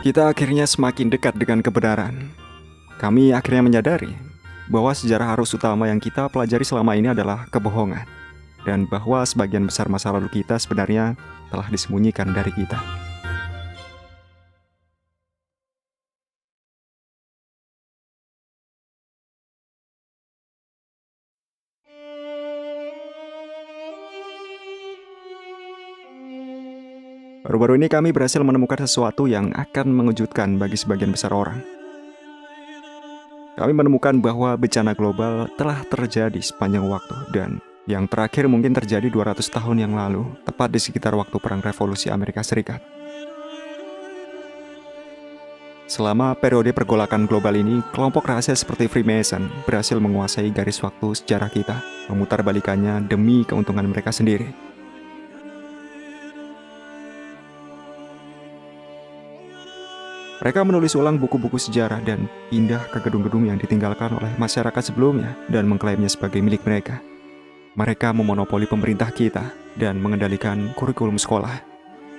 Kita akhirnya semakin dekat dengan kebenaran. Kami akhirnya menyadari bahwa sejarah arus utama yang kita pelajari selama ini adalah kebohongan, dan bahwa sebagian besar masa lalu kita sebenarnya telah disembunyikan dari kita. Baru-baru ini kami berhasil menemukan sesuatu yang akan mengejutkan bagi sebagian besar orang. Kami menemukan bahwa bencana global telah terjadi sepanjang waktu, dan yang terakhir mungkin terjadi 200 tahun yang lalu, tepat di sekitar waktu Perang Revolusi Amerika Serikat. Selama periode pergolakan global ini, kelompok rahasia seperti Freemason berhasil menguasai garis waktu sejarah kita, memutarbalikannya demi keuntungan mereka sendiri. Mereka menulis ulang buku-buku sejarah dan pindah ke gedung-gedung yang ditinggalkan oleh masyarakat sebelumnya dan mengklaimnya sebagai milik mereka. Mereka memonopoli pemerintah kita dan mengendalikan kurikulum sekolah.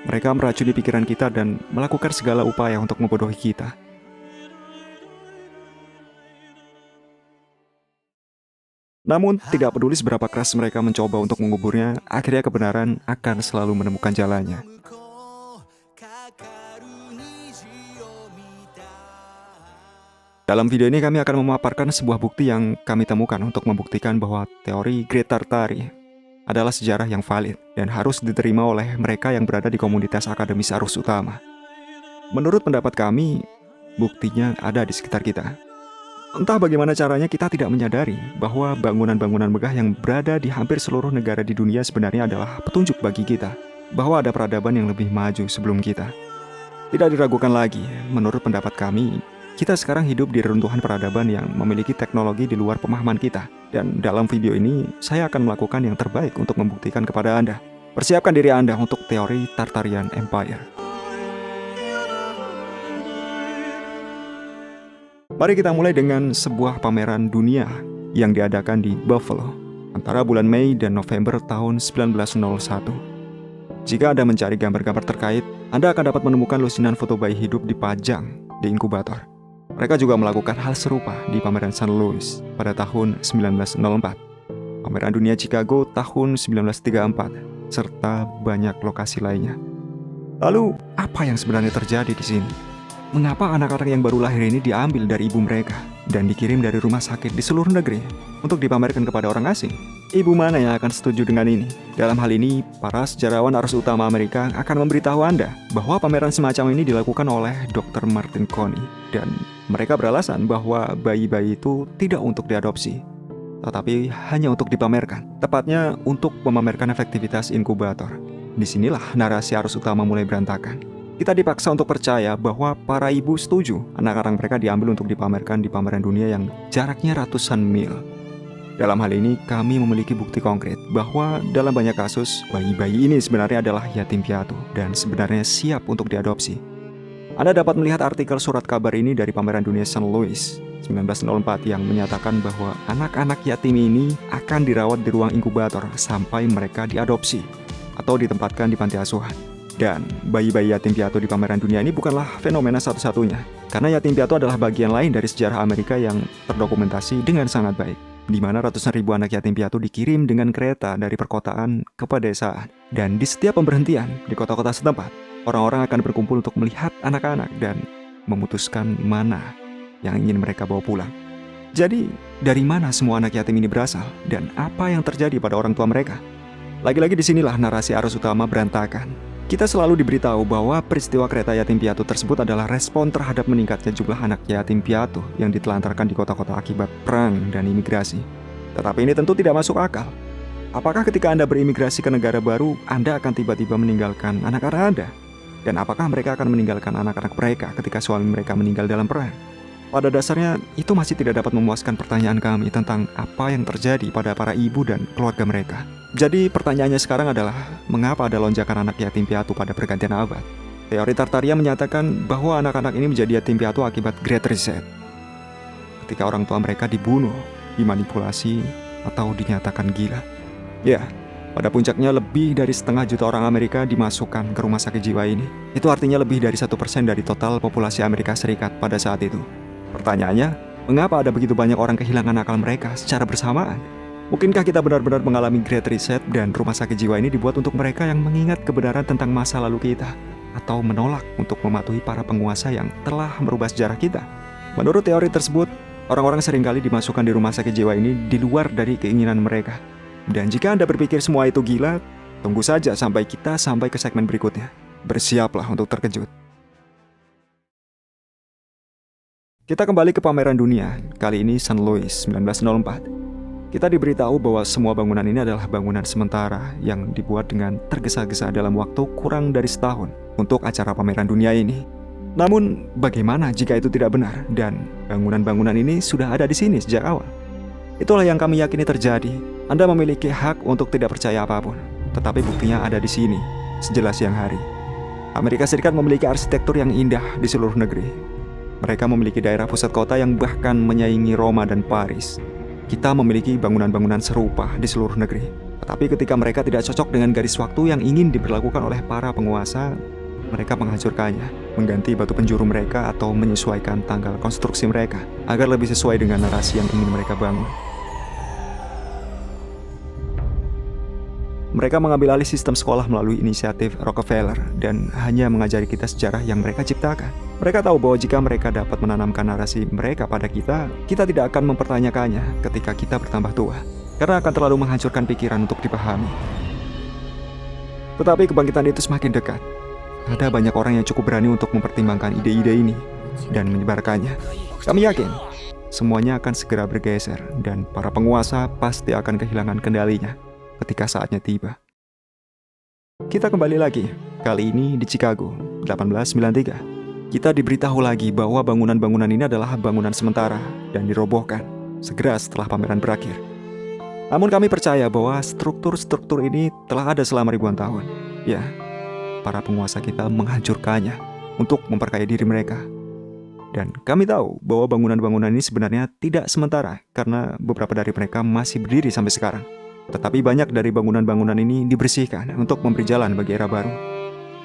Mereka meracuni pikiran kita dan melakukan segala upaya untuk membodohi kita. Namun, tidak peduli seberapa keras mereka mencoba untuk menguburnya, akhirnya kebenaran akan selalu menemukan jalannya. Dalam video ini kami akan memaparkan sebuah bukti yang kami temukan untuk membuktikan bahwa teori Great Tartary adalah sejarah yang valid dan harus diterima oleh mereka yang berada di komunitas akademis arus utama. Menurut pendapat kami, buktinya ada di sekitar kita. Entah bagaimana caranya kita tidak menyadari bahwa bangunan-bangunan megah yang berada di hampir seluruh negara di dunia sebenarnya adalah petunjuk bagi kita bahwa ada peradaban yang lebih maju sebelum kita. Tidak diragukan lagi, menurut pendapat kami, kita sekarang hidup di reruntuhan peradaban yang memiliki teknologi di luar pemahaman kita. Dan dalam video ini, saya akan melakukan yang terbaik untuk membuktikan kepada Anda. Persiapkan diri Anda untuk teori Tartarian Empire. Mari kita mulai dengan sebuah pameran dunia yang diadakan di Buffalo antara bulan Mei dan November tahun 1901. Jika Anda mencari gambar-gambar terkait, Anda akan dapat menemukan lusinan foto bayi hidup dipajang di inkubator. Mereka juga melakukan hal serupa di pameran St. Louis pada tahun 1904, pameran dunia Chicago tahun 1934, serta banyak lokasi lainnya. Lalu, apa yang sebenarnya terjadi di sini? Mengapa anak-anak yang baru lahir ini diambil dari ibu mereka dan dikirim dari rumah sakit di seluruh negeri untuk dipamerkan kepada orang asing? Ibu mana yang akan setuju dengan ini? Dalam hal ini, para sejarawan arus utama Amerika akan memberitahu Anda bahwa pameran semacam ini dilakukan oleh Dr. Martin Coney, dan mereka beralasan bahwa bayi-bayi itu tidak untuk diadopsi, tetapi hanya untuk dipamerkan, tepatnya untuk memamerkan efektivitas inkubator. Disinilah narasi arus utama mulai berantakan. Kita dipaksa untuk percaya bahwa para ibu setuju anak-anak mereka diambil untuk dipamerkan di pameran dunia yang jaraknya ratusan mil. Dalam hal ini, kami memiliki bukti konkret bahwa dalam banyak kasus, bayi-bayi ini sebenarnya adalah yatim piatu dan sebenarnya siap untuk diadopsi. Anda dapat melihat artikel surat kabar ini dari pameran dunia St. Louis 1904 yang menyatakan bahwa anak-anak yatim ini akan dirawat di ruang inkubator sampai mereka diadopsi atau ditempatkan di panti asuhan. Dan bayi-bayi yatim piatu di pameran dunia ini bukanlah fenomena satu-satunya, karena yatim piatu adalah bagian lain dari sejarah Amerika yang terdokumentasi dengan sangat baik, di mana ratusan ribu anak yatim piatu dikirim dengan kereta dari perkotaan ke pedesaan. Dan di setiap pemberhentian di kota-kota setempat, orang-orang akan berkumpul untuk melihat anak-anak dan memutuskan mana yang ingin mereka bawa pulang. Jadi, dari mana semua anak yatim ini berasal dan apa yang terjadi pada orang tua mereka? Lagi-lagi disinilah narasi arus utama berantakan. Kita selalu diberitahu bahwa peristiwa kereta yatim piatu tersebut adalah respon terhadap meningkatnya jumlah anak yatim piatu yang ditelantarkan di kota-kota akibat perang dan imigrasi. Tetapi ini tentu tidak masuk akal. Apakah ketika Anda berimigrasi ke negara baru, Anda akan tiba-tiba meninggalkan anak-anak Anda? Dan apakah mereka akan meninggalkan anak-anak mereka ketika suami mereka meninggal dalam perang? Pada dasarnya, itu masih tidak dapat memuaskan pertanyaan kami tentang apa yang terjadi pada para ibu dan keluarga mereka. Jadi pertanyaannya sekarang adalah, mengapa ada lonjakan anak yatim piatu pada pergantian abad? Teori Tartaria menyatakan bahwa anak-anak ini menjadi yatim piatu akibat Great Reset, ketika orang tua mereka dibunuh, dimanipulasi, atau dinyatakan gila. Ya, Pada puncaknya lebih dari 1,5 juta orang Amerika dimasukkan ke rumah sakit jiwa ini. Itu artinya lebih dari 1% dari total populasi Amerika Serikat pada saat itu. Pertanyaannya, mengapa ada begitu banyak orang kehilangan akal mereka secara bersamaan? Mungkinkah kita benar-benar mengalami Great Reset dan rumah sakit jiwa ini dibuat untuk mereka yang mengingat kebenaran tentang masa lalu kita, atau menolak untuk mematuhi para penguasa yang telah merubah sejarah kita? Menurut teori tersebut, orang-orang seringkali dimasukkan di rumah sakit jiwa ini di luar dari keinginan mereka. Dan jika Anda berpikir semua itu gila, tunggu saja sampai kita sampai ke segmen berikutnya. Bersiaplah untuk terkejut. Kita kembali ke pameran dunia, kali ini St. Louis 1904. Kita diberitahu bahwa semua bangunan ini adalah bangunan sementara yang dibuat dengan tergesa-gesa dalam waktu kurang dari setahun untuk acara pameran dunia ini. Namun, bagaimana jika itu tidak benar dan bangunan-bangunan ini sudah ada di sini sejak awal? Itulah yang kami yakini terjadi. Anda memiliki hak untuk tidak percaya apapun, tetapi buktinya ada di sini, sejelas siang hari. Amerika Serikat memiliki arsitektur yang indah di seluruh negeri. Mereka memiliki daerah pusat kota yang bahkan menyaingi Roma dan Paris. Kita memiliki bangunan-bangunan serupa di seluruh negeri. Tetapi ketika mereka tidak cocok dengan garis waktu yang ingin diberlakukan oleh para penguasa, mereka menghancurkannya, mengganti batu penjuru mereka atau menyesuaikan tanggal konstruksi mereka agar lebih sesuai dengan narasi yang ingin mereka bangun. Mereka mengambil alih sistem sekolah melalui inisiatif Rockefeller dan hanya mengajari kita sejarah yang mereka ciptakan. Mereka tahu bahwa jika mereka dapat menanamkan narasi mereka pada kita tidak akan mempertanyakannya ketika kita bertambah tua, karena akan terlalu menghancurkan pikiran untuk dipahami. Tetapi kebangkitan itu semakin dekat. Ada banyak orang yang cukup berani untuk mempertimbangkan ide-ide ini dan menyebarkannya. Kami yakin semuanya akan segera bergeser dan para penguasa pasti akan kehilangan kendalinya ketika saatnya tiba. Kita kembali lagi, kali ini di Chicago, 1893. Kita diberitahu lagi bahwa bangunan-bangunan ini adalah bangunan sementara dan dirobohkan segera setelah pameran berakhir. Namun kami percaya bahwa struktur-struktur ini telah ada selama ribuan tahun. Ya, para penguasa kita menghancurkannya untuk memperkaya diri mereka. Dan kami tahu bahwa bangunan-bangunan ini sebenarnya tidak sementara karena beberapa dari mereka masih berdiri sampai sekarang. Tetapi banyak dari bangunan-bangunan ini dibersihkan untuk memberi jalan bagi era baru,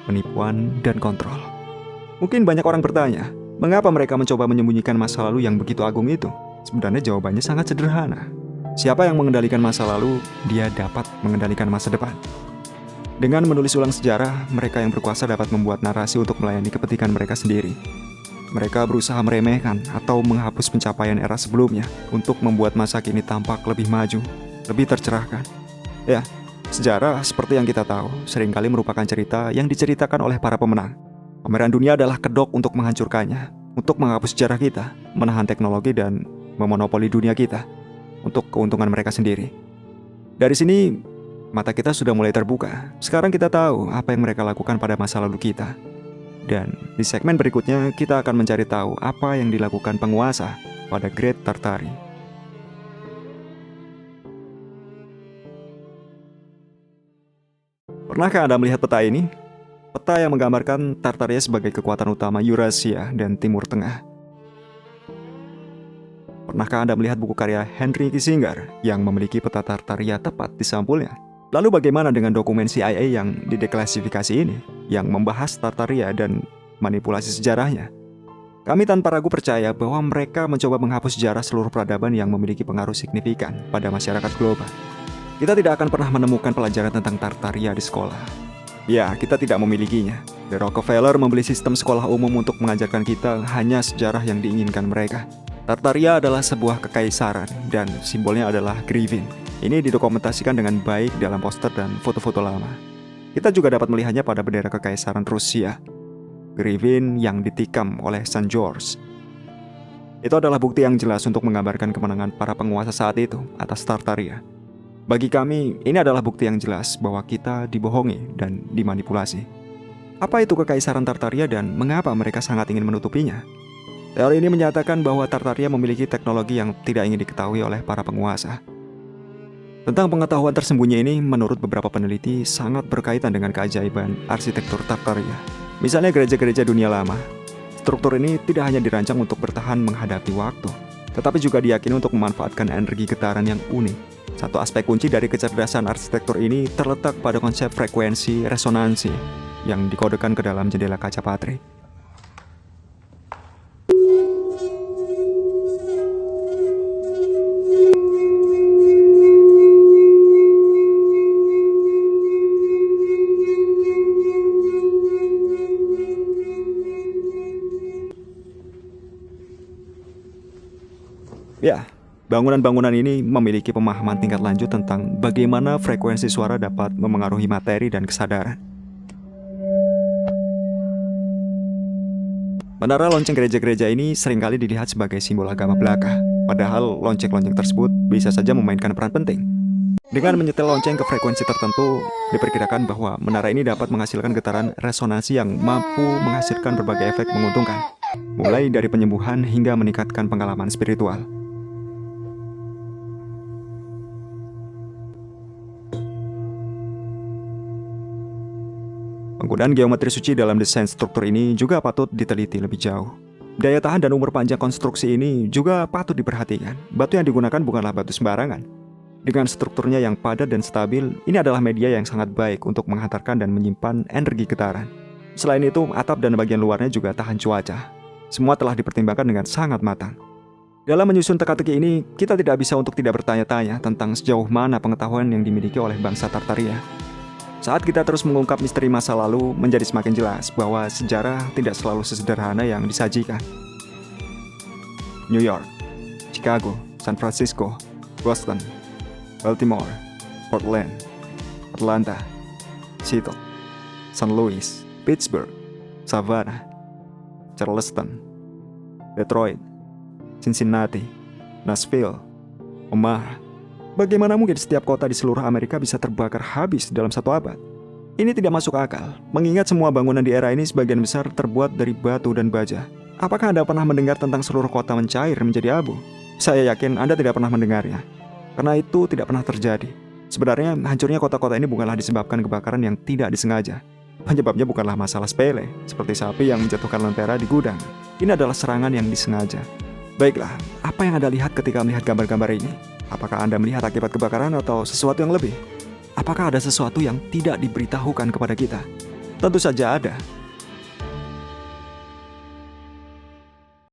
penipuan dan kontrol. Mungkin banyak orang bertanya, mengapa mereka mencoba menyembunyikan masa lalu yang begitu agung itu? Sebenarnya jawabannya sangat sederhana. Siapa yang mengendalikan masa lalu, dia dapat mengendalikan masa depan. Dengan menulis ulang sejarah, mereka yang berkuasa dapat membuat narasi untuk melayani kepentingan mereka sendiri. Mereka berusaha meremehkan atau menghapus pencapaian era sebelumnya untuk membuat masa kini tampak lebih maju, lebih tercerahkan. Ya, sejarah seperti yang kita tahu seringkali merupakan cerita yang diceritakan oleh para pemenang. Pameran dunia adalah kedok untuk menghancurkannya, untuk menghapus sejarah kita, menahan teknologi dan memonopoli dunia kita untuk keuntungan mereka sendiri. Dari sini, mata kita sudah mulai terbuka. Sekarang kita tahu apa yang mereka lakukan pada masa lalu kita. Dan di segmen berikutnya, kita akan mencari tahu apa yang dilakukan penguasa pada Great Tartary. Pernahkah Anda melihat peta ini? Peta yang menggambarkan Tartaria sebagai kekuatan utama Eurasia dan Timur Tengah. Pernahkah Anda melihat buku karya Henry Kissinger yang memiliki peta Tartaria tepat di sampulnya? Lalu bagaimana dengan dokumen CIA yang dideklasifikasi ini, yang membahas Tartaria dan manipulasi sejarahnya? Kami tanpa ragu percaya bahwa mereka mencoba menghapus sejarah seluruh peradaban yang memiliki pengaruh signifikan pada masyarakat global. Kita tidak akan pernah menemukan pelajaran tentang Tartaria di sekolah. Ya, kita tidak memilikinya. The Rockefeller membeli sistem sekolah umum untuk mengajarkan kita hanya sejarah yang diinginkan mereka. Tartaria adalah sebuah kekaisaran dan simbolnya adalah griffin. Ini didokumentasikan dengan baik dalam poster dan foto-foto lama. Kita juga dapat melihatnya pada bendera kekaisaran Rusia, griffin yang ditikam oleh St. George. Itu adalah bukti yang jelas untuk menggambarkan kemenangan para penguasa saat itu atas Tartaria. Bagi kami, ini adalah bukti yang jelas bahwa kita dibohongi dan dimanipulasi. Apa itu kekaisaran Tartaria dan mengapa mereka sangat ingin menutupinya? Teori ini menyatakan bahwa Tartaria memiliki teknologi yang tidak ingin diketahui oleh para penguasa. Tentang pengetahuan tersembunyi ini, menurut beberapa peneliti, sangat berkaitan dengan keajaiban arsitektur Tartaria. Misalnya gereja-gereja dunia lama. Struktur ini tidak hanya dirancang untuk bertahan menghadapi waktu, tetapi juga diyakini untuk memanfaatkan energi getaran yang unik. Satu aspek kunci dari kecerdasan arsitektur ini terletak pada konsep frekuensi resonansi yang dikodekan ke dalam jendela kaca patri. Ya, bangunan-bangunan ini memiliki pemahaman tingkat lanjut tentang bagaimana frekuensi suara dapat memengaruhi materi dan kesadaran. Menara lonceng gereja-gereja ini seringkali dilihat sebagai simbol agama belaka, padahal lonceng-lonceng tersebut bisa saja memainkan peran penting. Dengan menyetel lonceng ke frekuensi tertentu, diperkirakan bahwa menara ini dapat menghasilkan getaran resonansi yang mampu menghasilkan berbagai efek menguntungkan, mulai dari penyembuhan hingga meningkatkan pengalaman spiritual. Penggunaan geometri suci dalam desain struktur ini juga patut diteliti lebih jauh. Daya tahan dan umur panjang konstruksi ini juga patut diperhatikan. Batu yang digunakan bukanlah batu sembarangan. Dengan strukturnya yang padat dan stabil, ini adalah media yang sangat baik untuk menghantarkan dan menyimpan energi getaran. Selain itu, atap dan bagian luarnya juga tahan cuaca. Semua telah dipertimbangkan dengan sangat matang. Dalam menyusun teka-teki ini, kita tidak bisa untuk tidak bertanya-tanya tentang sejauh mana pengetahuan yang dimiliki oleh bangsa Tartaria. Saat kita terus mengungkap misteri masa lalu, menjadi semakin jelas bahwa sejarah tidak selalu sesederhana yang disajikan. New York, Chicago, San Francisco, Boston, Baltimore, Portland, Atlanta, Seattle, St. Louis, Pittsburgh, Savannah, Charleston, Detroit, Cincinnati, Nashville, Omaha. Bagaimana mungkin setiap kota di seluruh Amerika bisa terbakar habis dalam satu abad? Ini tidak masuk akal, mengingat semua bangunan di era ini sebagian besar terbuat dari batu dan baja. Apakah Anda pernah mendengar tentang seluruh kota mencair menjadi abu? Saya yakin Anda tidak pernah mendengarnya, karena itu tidak pernah terjadi. Sebenarnya, hancurnya kota-kota ini bukanlah disebabkan kebakaran yang tidak disengaja. Penyebabnya bukanlah masalah sepele, seperti sapi yang menjatuhkan lentera di gudang. Ini adalah serangan yang disengaja. Baiklah, apa yang Anda lihat ketika melihat gambar-gambar ini? Apakah Anda melihat akibat kebakaran atau sesuatu yang lebih? Apakah ada sesuatu yang tidak diberitahukan kepada kita? Tentu saja ada.